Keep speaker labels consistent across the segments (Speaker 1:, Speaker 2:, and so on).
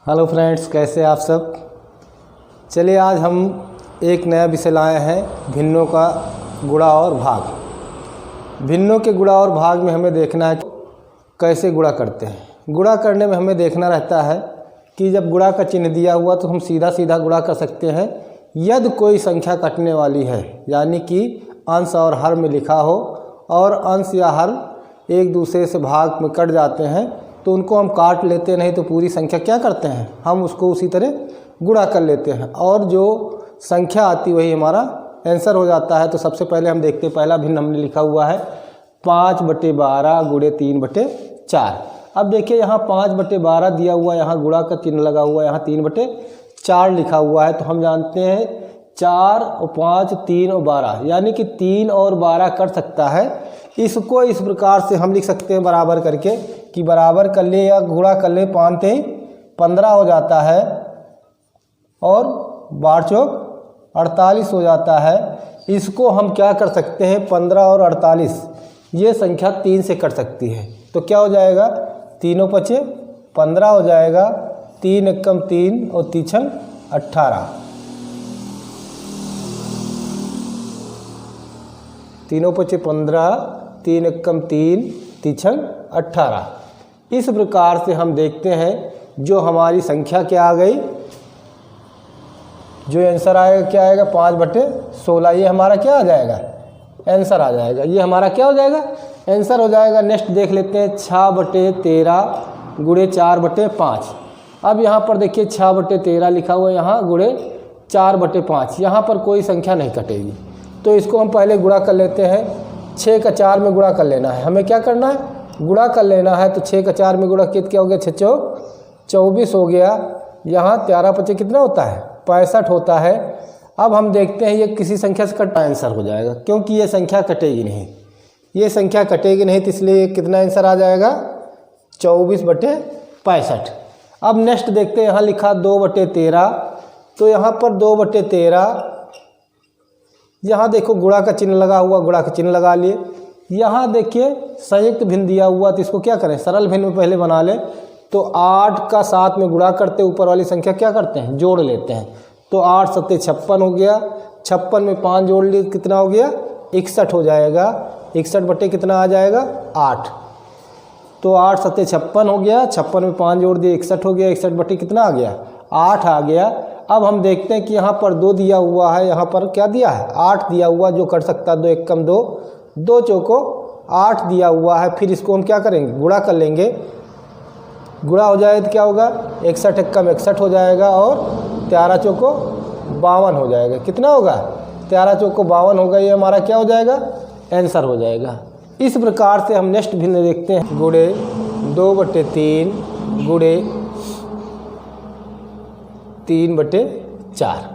Speaker 1: Hello friends, कैसे आप सब। चलिए आज हम एक नया विषय लाए हैं, भिन्नों का गुणा और भाग। भिन्नों के गुणा और भाग में हमें देखना है कैसे गुणा करते हैं। गुणा करने में हमें देखना रहता है कि जब गुणा का चिन्ह दिया हुआ तो हम सीधा सीधा गुणा कर सकते हैं। यदि कोई संख्या कटने वाली है, यानी कि अंश और हर में लिखा हो और अंश या हर एक दूसरे से भाग में कट जाते हैं तो उनको हम काट लेते, नहीं तो पूरी संख्या क्या करते हैं, हम उसको उसी तरह गुणा कर लेते हैं और जो संख्या आती वही हमारा आंसर हो जाता है। तो सबसे पहले हम देखते हैं, पहला भिन्न हमने लिखा हुआ है 5/12 गुणे 3/4। अब देखिए यहाँ 5/12 दिया हुआ, यहाँ गुणा का चिन्ह लगा हुआ, यहाँ 3/4 लिखा हुआ है। तो हम जानते हैं 4 और 5 3 और 12, यानी कि 3 और 12 कर सकता है। इसको इस प्रकार से हम लिख सकते हैं बराबर करके कि बराबर कर ले या गुणा कर ले, 5 3 15 हो जाता है और 12 चौक 48 हो जाता है। इसको हम क्या कर सकते हैं, 15 और 48 ये संख्या 3 से कट सकती है। तो क्या हो जाएगा, 3 5 15 हो जाएगा, 3 एकम 3 और 3 18, 3 5 15, 3 एकम 3, 3 18। इस प्रकार से हम देखते हैं जो हमारी संख्या क्या आ गई, जो आंसर आएगा क्या आएगा, 5/16। ये हमारा क्या आ जाएगा, आंसर आ जाएगा। ये हमारा क्या हो जाएगा, आंसर हो जाएगा। नेक्स्ट देख लेते हैं 6/13 गुणे 4/5। अब यहाँ पर देखिए 6/13 लिखा हुआ है, यहाँ गुणे 4/5। यहाँ पर कोई संख्या नहीं कटेगी, तो इसको हम पहले गुणा कर लेते हैं। 6 का 4 में गुणा कर लेना है, हमें क्या करना है, गुणा कर लेना है। तो 6 का 4 में गुणा कितना क्या हो गया, 6 चौक 24 हो गया। यहाँ 13 5 कितना होता है, 65 होता है। अब हम देखते हैं ये किसी संख्या से कट आंसर हो जाएगा, क्योंकि ये संख्या कटेगी नहीं, ये संख्या कटेगी नहीं, तो इसलिए कितना आंसर आ जाएगा, 24/65। अब नेक्स्ट देखते हैं, यहाँ लिखा 2/13। तो यहाँ पर 2/13, यहाँ देखो गुणा का चिन्ह लगा हुआ, गुणा का चिन्ह लगा लिए। यहाँ देखिए संयुक्त भिन्न दिया हुआ, तो इसको क्या करें, सरल भिन्न में पहले बना ले। तो 8 का 7 में गुणा करते, ऊपर वाली संख्या क्या करते हैं, जोड़ लेते हैं। तो 8 7 56 हो गया, 56 में 5 जोड़ लिए कितना हो गया, 61 हो जाएगा। 61 बटे कितना आ जाएगा, 8। तो 8 7 56 हो गया, 56 में 5 जोड़ दिए 61 हो गया। 61 बटे कितना आ गया, 8 आ गया। अब हम देखते हैं कि यहाँ पर 2 दिया हुआ है, यहाँ पर क्या दिया है, 8 दिया हुआ, जो कर सकता है 2 एकम 2, 2 चौको 8 दिया हुआ है। फिर इसको हम क्या करेंगे, गुणा कर लेंगे। गुणा हो जाए तो क्या होगा, 61 एकम 61 हो जाएगा और 13 चौको 52 हो जाएगा। कितना होगा, 13 चौको 52 होगा। ये हमारा क्या हो जाएगा, आंसर हो जाएगा। इस प्रकार से हम नेक्स्ट भिन्न देखते हैं, गुणे 2/3 गुणे 3/4।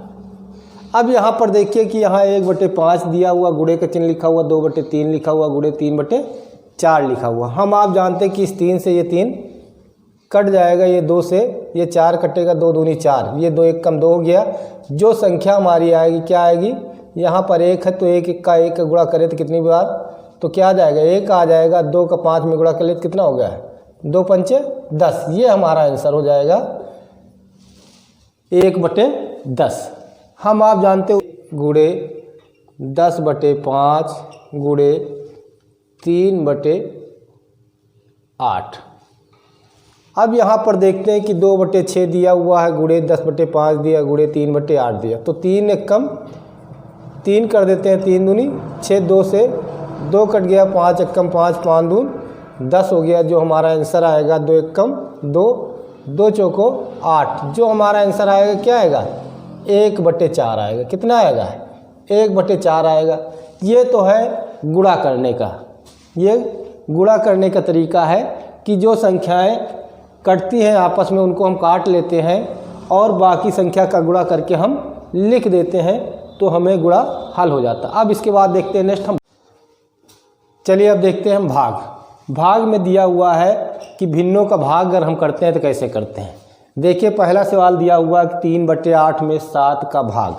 Speaker 1: अब यहाँ पर देखिए कि यहाँ 1/5 दिया हुआ, गुणे का चिन्ह लिखा हुआ, 2/3 लिखा हुआ, गुणे 3/4 लिखा हुआ। हम आप जानते हैं कि इस 3 से ये 3 कट जाएगा, ये 2 से ये 4 कटेगा, 2 दूनी 4, ये 2 एकम 2 हो गया। जो संख्या हमारी आएगी क्या आएगी, यहाँ पर 1 है तो 1 का 1 गुणा करें तो कितनी बार, तो क्या आ जाएगा, 1 आ जाएगा। 2 का 5 में गुणा कर ले तो कितना हो गया, 2 5 10। ये हमारा आंसर हो जाएगा 1/10। हम आप जानते हो गुणे 10/5 गुणे 3/8। अब यहाँ पर देखते हैं कि 2/6 दिया हुआ है, गुणे 10/5 दिया, गुणे 3/8 दिया। तो 3 एकम 3 कर देते हैं, 3 दूनी 6, 2 से 2 कट गया, 5 एकम 5, 5 दून 10 हो गया। जो हमारा आंसर आएगा 2 एकम 2, 2 चौको 8। जो हमारा आंसर आएगा क्या आएगा, 1/4 आएगा। कितना आएगा, 1/4 आएगा। ये तो है गुणा करने का, ये गुणा करने का तरीका है कि जो संख्याएं कटती हैं आपस में उनको हम काट लेते हैं और बाकी संख्या का गुणा करके हम लिख देते हैं, तो हमें गुणा हल हो जाता। अब इसके बाद देखते हैं नेक्स्ट हम, चलिए अब देखते हैं हम भाग। भाग में दिया हुआ है कि भिन्नों का भाग अगर हम करते हैं तो कैसे करते हैं। देखिए पहला सवाल दिया हुआ है कि 3/8 में 7 का भाग।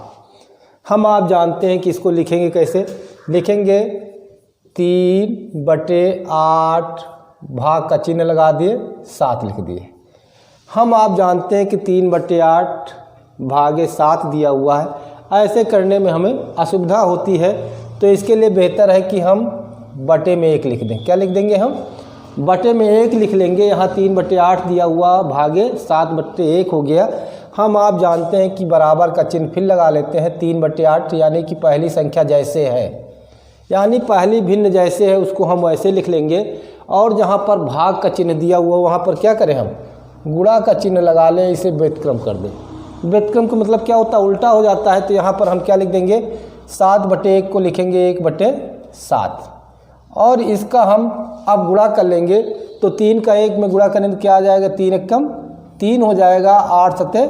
Speaker 1: हम आप जानते हैं कि इसको लिखेंगे कैसे, लिखेंगे 3/8 भाग का चिन्ह लगा दिए, 7 लिख दिए। हम आप जानते हैं कि 3/8 भागे 7 दिया हुआ है। ऐसे करने में हमें असुविधा होती है, तो इसके लिए बेहतर है कि हम बटे में 1 लिख दें। क्या लिख देंगे हम? बटे में 1 लिख लेंगे। यहाँ 3/8 दिया हुआ भागे 7/1 हो गया। हम आप जानते हैं कि बराबर का चिन्ह फिर लगा लेते हैं। 3/8 यानी कि पहली संख्या जैसे है, यानी पहली भिन्न जैसे है उसको हम वैसे लिख लेंगे। और जहाँ पर भाग का चिन्ह दिया हुआ वहाँ पर क्या करें हम? गुणा का चिन्ह लगा लें, इसे व्युत्क्रम कर दें। व्युत्क्रम का मतलब क्या होता है? उल्टा हो जाता है। तो यहाँ पर हम क्या लिख देंगे? 7/1 को लिखेंगे 1/7। और इसका हम अब गुणा कर लेंगे, तो 3 का 1 में गुणा करने में क्या आ जाएगा? 3 एकम 3 हो जाएगा, 8 सते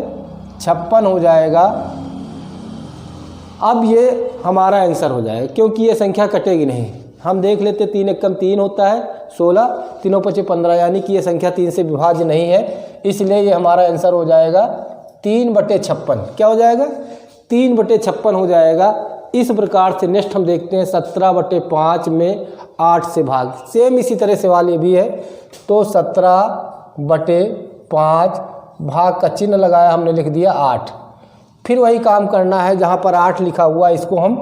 Speaker 1: 56 हो जाएगा। अब ये हमारा आंसर हो जाएगा, क्योंकि ये संख्या कटेगी नहीं। हम देख लेते 3 एकम 3 होता है 16, 3 5 15, यानी कि ये संख्या 3 से विभाज्य नहीं है, इसलिए ये हमारा आंसर हो जाएगा 3/56। क्या हो जाएगा? 3/56 हो जाएगा। इस प्रकार से नेक्स्ट हम देखते हैं 17/5 में 8 से भाग। सेम इसी तरह सवाल ये भी है। तो 17/5 भाग का चिन्ह लगाया, हमने लिख दिया 8। फिर वही काम करना है, जहाँ पर 8 लिखा हुआ इसको हम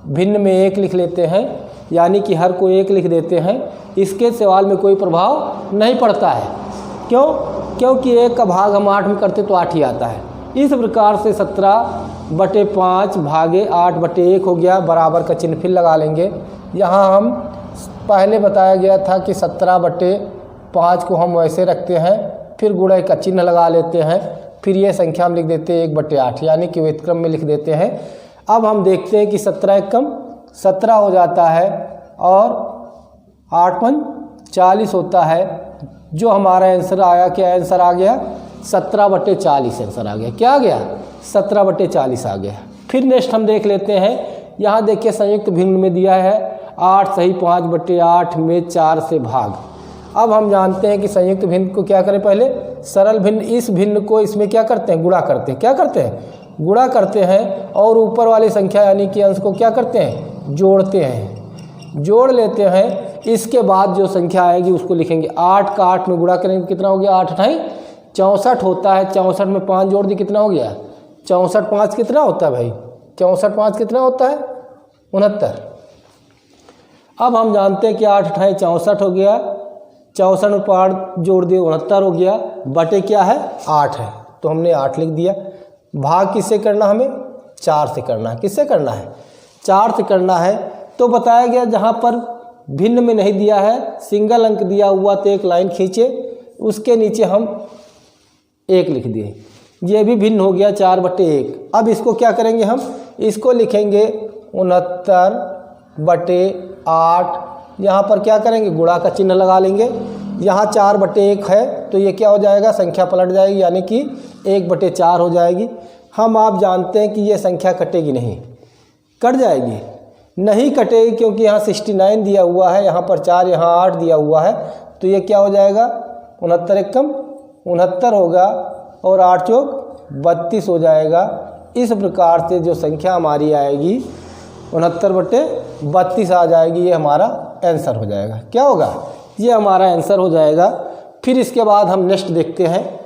Speaker 1: भिन्न में 1 लिख लेते हैं, यानी कि हर को 1 लिख देते हैं। इसके सवाल में कोई प्रभाव नहीं पड़ता है। क्यों? क्योंकि 1 का भाग हम 8 में करते तो 8 ही आता है। इस प्रकार से 17/5 भागे 8/1 हो गया। बराबर का चिन्ह फिर लगा लेंगे। यहाँ हम पहले बताया गया था कि 17/5 को हम वैसे रखते हैं, फिर गुणा का चिन्ह लगा लेते हैं, फिर ये संख्या हम लिख देते हैं 1/8, यानी कि व्युत्क्रम में लिख देते हैं। अब हम देखते हैं कि 17 एकम 17 हो जाता है और 8 पंच 40 होता है। जो हमारा आंसर आया, क्या आंसर आ गया? 17/40 आंसर आ गया। क्या आ गया? 17/40 आ गया। फिर नेक्स्ट हम देख लेते हैं। यहाँ देखिए संयुक्त भिन्न में दिया है 8 सही 5/8 में 4 से भाग। अब हम जानते हैं कि संयुक्त भिन्न को क्या करें? पहले सरल भिन्न, इस भिन्न को इसमें क्या करते हैं? गुणा करते हैं। क्या करते हैं? गुणा करते हैं। और ऊपर वाली संख्या यानी कि अंश को क्या करते हैं? जोड़ते हैं, जोड़ लेते हैं। इसके बाद जो संख्या आएगी उसको लिखेंगे। 8 का 8 में गुणा करेंगे, कितना हो गया? 8 8 64 होता है। 64 में 5 जोड़ दी, कितना हो गया? 64 5 कितना होता है भाई? 64 5 कितना होता है? 69। अब हम जानते हैं कि 8 8 64 हो गया, 64 में 5 जोड़ दिए 69 हो गया, बटे क्या है? 8 है, तो हमने 8 लिख दिया। भाग किससे करना? हमें 4 से करना है। किससे करना है? 4 से करना है। तो बताया गया जहाँ पर भिन्न में नहीं दिया है, सिंगल अंक दिया हुआ, तो एक लाइन खींचे, उसके नीचे हम 1 लिख दिए। ये भी भिन्न हो गया 4/1। अब इसको क्या करेंगे? हम इसको लिखेंगे 69/8। यहाँ पर क्या करेंगे? गुणा का चिन्ह लगा लेंगे। यहाँ 4/1 है, तो ये क्या हो जाएगा? संख्या पलट जाएगी, यानी कि 1/4 हो जाएगी। हम आप जानते हैं कि ये संख्या कटेगी नहीं। कट जाएगी? नहीं कटेगी, क्योंकि यहाँ 69 दिया हुआ है, यहाँ पर 4, यहाँ 8 दिया हुआ है। तो ये क्या हो जाएगा? 69 एकम 69 होगा और 8 चौक 32 हो जाएगा। इस प्रकार से जो संख्या हमारी आएगी 69/32 आ जाएगी। ये हमारा आंसर हो जाएगा। क्या होगा? ये हमारा आंसर हो जाएगा। फिर इसके बाद हम नेक्स्ट देखते हैं।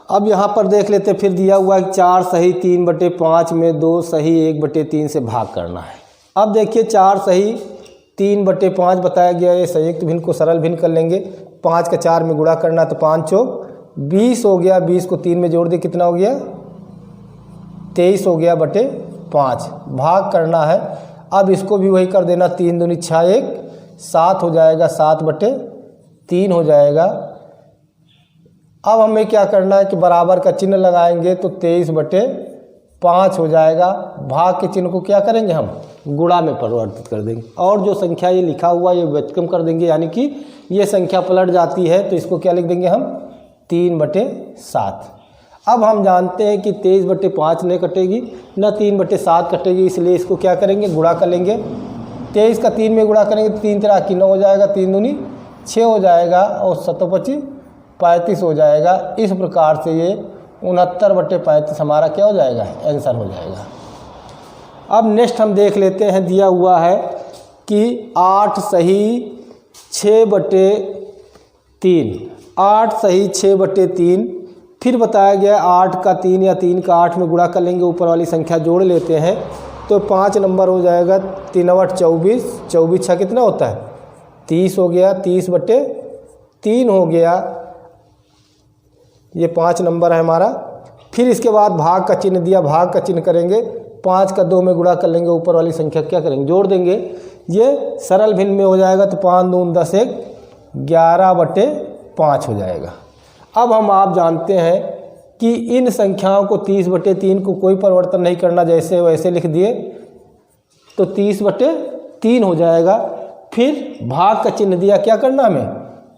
Speaker 1: अब यहाँ पर देख लेते, फिर दिया हुआ है 4 सही 3/5 में 2 सही 1/3 से भाग करना है। अब देखिए 4 सही 3/5 बताया गया है। संयुक्त भिन्न को सरल भिन्न कर लेंगे। 5 का 4 में गुणा करना, तो 5 चौक 20 हो गया। 20 को 3 में जोड़ दे, कितना हो गया? 23 हो गया बटे 5। भाग करना है। अब इसको भी वही कर देना, 3 दूनी 6 1 7 हो जाएगा, 7/3 हो जाएगा। अब हमें क्या करना है कि बराबर का चिन्ह लगाएंगे, तो 23/5 हो जाएगा। भाग के चिन्ह को क्या करेंगे? हम गुणा में परिवर्तित कर देंगे, और जो संख्या ये लिखा हुआ ये व्युत्क्रम कर देंगे, यानी कि ये संख्या पलट जाती है। तो इसको क्या लिख देंगे हम? 3/7। अब हम जानते हैं कि 23/5 नहीं कटेगी, न 3/7 कटेगी, इसलिए इसको क्या करेंगे? गुणा कर लेंगे। 23 का 3 में गुणा करेंगे तो 3 3 9 हो जाएगा, 3 दूनी 6 हो जाएगा, और 7 25 35 हो जाएगा। इस प्रकार से ये 69/35 हमारा क्या हो जाएगा, आंसर हो जाएगा। अब नेक्स्ट हम देख लेते हैं, दिया हुआ है कि 8 सही 6/3, 8 सही 6/3। फिर बताया गया 8 का 3 या 3 का 8 में गुणा कर लेंगे, ऊपर वाली संख्या जोड़ लेते हैं तो 5 नंबर हो जाएगा 3/24, 24 कितना होता है 30 हो गया, 30/3 हो गया, ये 5 नंबर है हमारा। फिर इसके बाद भाग का चिन्ह दिया, भाग का चिन्ह करेंगे, 5 का 2 में गुणा कर लेंगे, ऊपर वाली संख्या क्या करेंगे, जोड़ देंगे, ये सरल भिन्न में हो जाएगा तो 5 दूनी 10, 11/5 हो जाएगा। अब आप जानते हैं कि इन संख्याओं को 30/3 को कोई परिवर्तन नहीं करना, जैसे वैसे लिख दिए तो 30/3 हो जाएगा। फिर भाग का चिन्ह दिया, क्या करना हमें,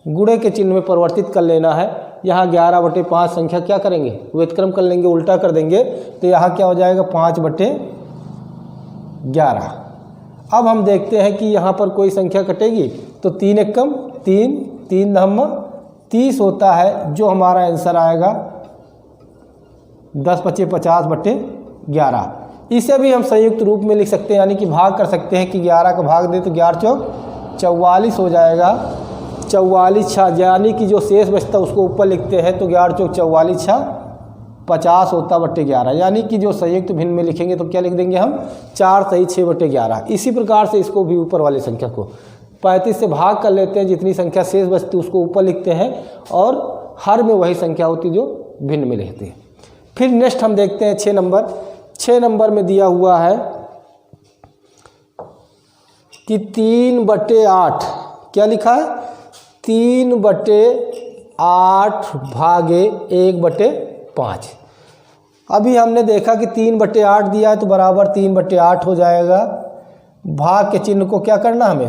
Speaker 1: गुणे के चिन्ह में परिवर्तित कर लेना है। यहाँ 11/5 संख्या क्या करेंगे, व्युत्क्रम कर लेंगे, उल्टा कर देंगे तो यहाँ क्या हो जाएगा 5/11। अब हम देखते हैं कि यहाँ पर कोई संख्या कटेगी तो 3 एकम 3, 3 दहम 30 होता है, जो हमारा आंसर आएगा 10×5 = 50/11। इसे भी हम संयुक्त रूप में लिख सकते हैं, यानी कि भाग कर सकते हैं कि 11 का भाग दे तो 11 चौक 44 हो जाएगा, 44×6, यानी कि जो शेष बचता है उसको ऊपर लिखते हैं तो 11 चौक 44×6 50 होता/11, यानी कि जो संयुक्त भिन्न में लिखेंगे तो क्या लिख देंगे हम 4 सही 6/11। इसी प्रकार से इसको भी ऊपर वाली संख्या को 35 से भाग कर लेते हैं, जितनी संख्या शेष बचती है उसको ऊपर लिखते हैं और हर में वही संख्या होती जो भिन्न में लिखते हैं। फिर नेक्स्ट हम देखते हैं 6 नंबर। 6 नंबर में दिया हुआ है कि 3/8, क्या लिखा है 3/8 भागे 1/5। अभी हमने देखा कि 3/8 दिया है तो बराबर 3/8 हो जाएगा। भाग के चिन्ह को क्या करना हमें,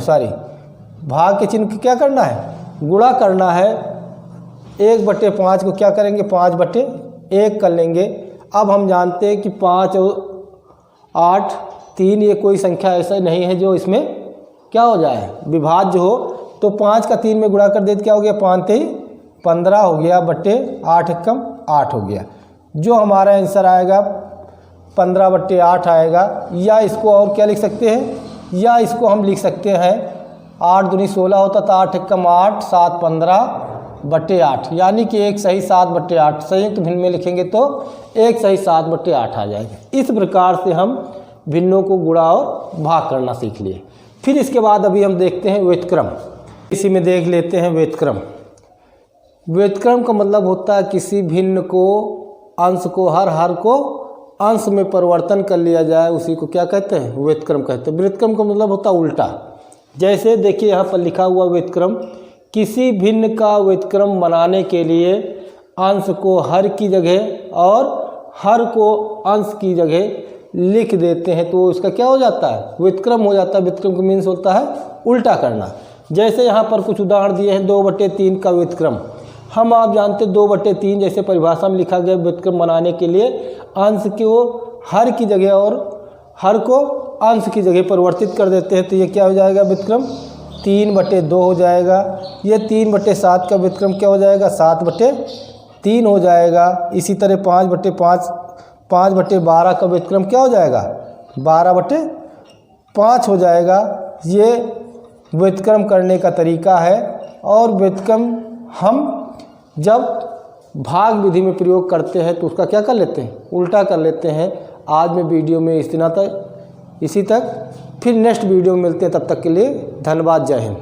Speaker 1: भाग के चिन्ह को क्या करना है, गुणा करना है। 1/5 को क्या करेंगे 5/1 कर लेंगे। अब हम जानते हैं कि 5 और 8 3, ये कोई संख्या ऐसा नहीं है जो इसमें क्या हो जाए विभाज्य हो, तो 5 का 3 में गुणा कर देते क्या हो गया 5×3 = 15 हो गया, बट्टे 8 एकम 8 हो गया, जो हमारा आंसर आएगा 15/8 आएगा। या इसको और क्या लिख सकते हैं, या इसको हम लिख सकते हैं 8 दूनी 16 होता था, 8 एकम 8, 7 15/8, यानी कि 1 सही 7/8। संयुक्त भिन्न में लिखेंगे तो 1 सही 7/8 आ जाएगा। इस प्रकार से हम भिन्नों को गुणा और भाग करना सीख लिए। फिर इसके बाद अभी हम देखते हैं व्युत्क्रम। इसी में देख लेते हैं व्युत्क्रम। व्युत्क्रम का मतलब होता है किसी भिन्न को, अंश को, हर को अंश में परिवर्तन कर लिया जाए, उसी को क्या कहते हैं व्युत्क्रम कहते हैं। व्युत्क्रम का मतलब होता है उल्टा। जैसे देखिए यहाँ पर लिखा हुआ व्युत्क्रम, किसी भिन्न का व्युत्क्रम बनाने के लिए अंश को हर की जगह और हर को अंश की जगह लिख देते हैं तो इसका क्या हो जाता है व्युत्क्रम हो जाता है। व्युत्क्रम का मीन्स होता है उल्टा करना। जैसे यहाँ पर कुछ उदाहरण दिए हैं, 2/3 का व्युत्क्रम। आप जानते 2/3 जैसे परिभाषा में लिखा गया व्युत्क्रम बनाने के लिए अंश को हर की जगह और हर को अंश की जगह परिवर्तित कर देते हैं तो ये क्या हो जाएगा व्युत्क्रम 3/2 हो जाएगा। ये 3/7 का व्युत्क्रम क्या हो जाएगा 7/3 हो जाएगा। इसी तरह 5/12 का व्युत्क्रम क्या हो जाएगा 12/5 हो जाएगा। ये व्युत्क्रम करने का तरीका है। और व्युत्क्रम हम जब भाग विधि में प्रयोग करते हैं तो उसका क्या कर लेते हैं उल्टा कर लेते हैं। आज में वीडियो में इसी तक। फिर नेक्स्ट वीडियो में मिलते हैं, तब तक के लिए धन्यवाद, जय हिंद।